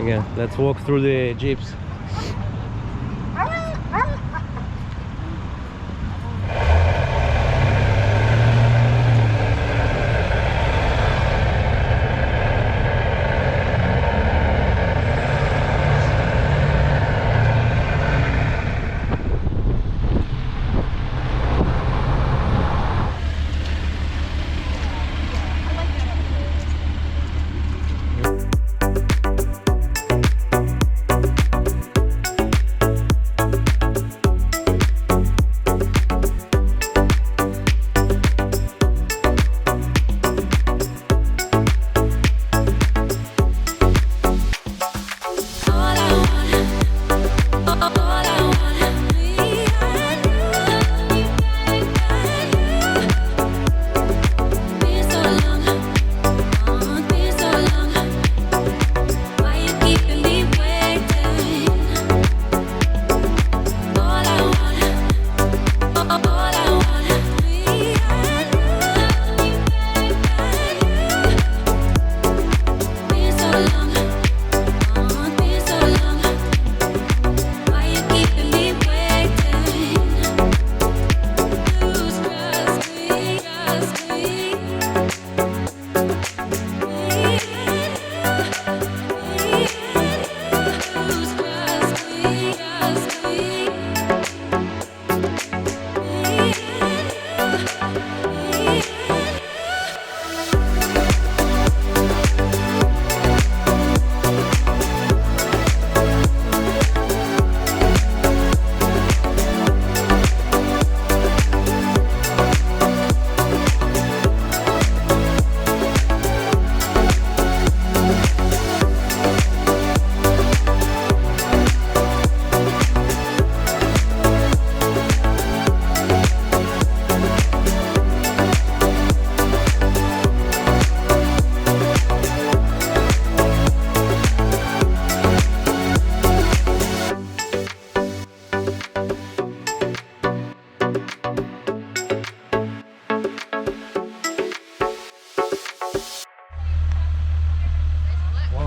Again, let's walk through the Jeeps.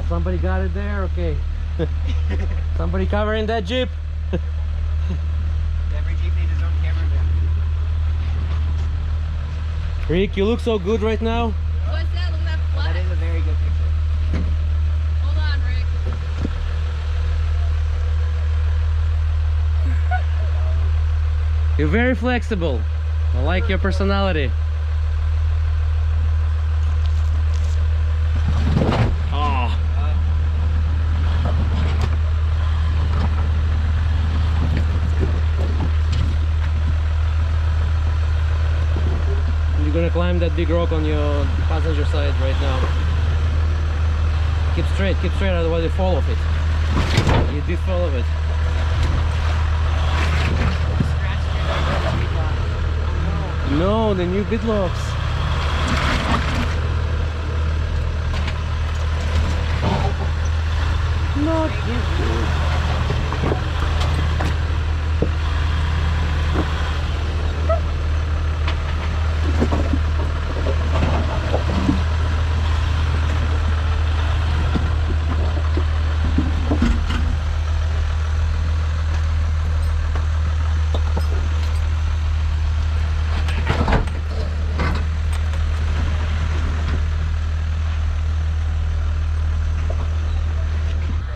Somebody got it there, okay. Somebody covering that Jeep. Every Jeep needs its own camera van. Rick, you look so good right now. What's that? Look at that flag. That is a very good picture. Hold on, Rick. You're very flexible. I like your personality. Oh. You're gonna climb that big rock on your passenger side right now. Keep straight, otherwise you fall off it. You did fall off it. No, the new bit locks. Not good.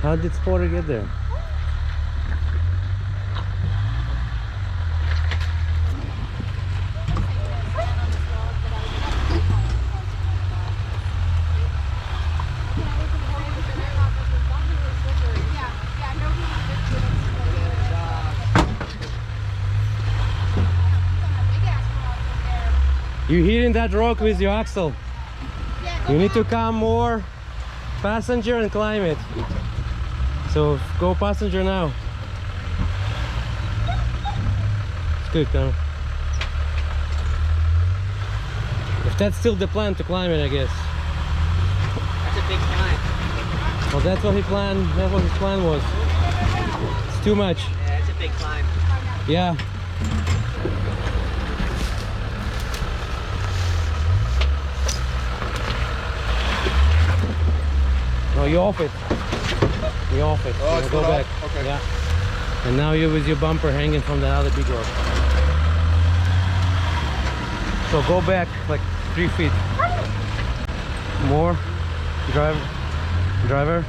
How did Spotter get there? You're hitting that rock with your axle. You need to come more passenger and climb it. So go passenger now. It's good, Connor. If that's still the plan to climb it, I guess. That's a big climb. Well, that's what he planned. That's what his plan was. It's too much. Yeah, it's a big climb. Yeah. Oh, you off it. You're off it. Oh, it's go not back. off? Okay. Yeah. And now you're with your bumper hanging from the other big rock. So go back like 3 feet. More. Driver.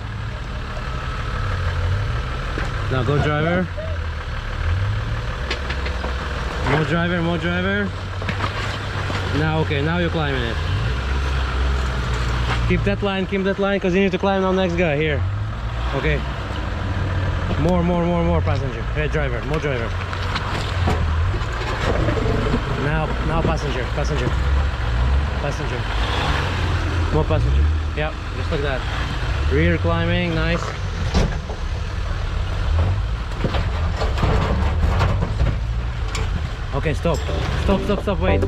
Now go driver. More driver. Now okay, now you're climbing it. Keep that line, because you need to climb on next guy here. Okay. More passenger. Hey driver, more driver. Now passenger. More passenger. Yep, just like that. Rear climbing, nice. Okay, stop, wait.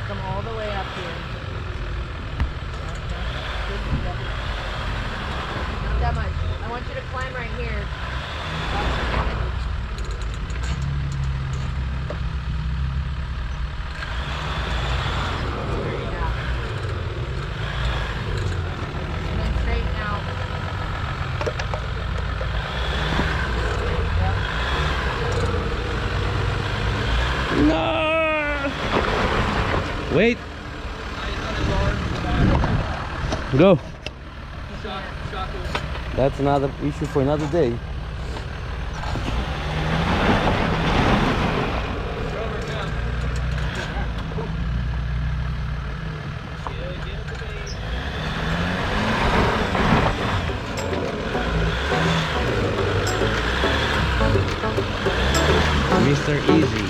Come all the way up here. Not that much. I want you to climb right here. Yeah. And then straighten out. No! Wait. Go. That's another issue for another day. Mr. Easy.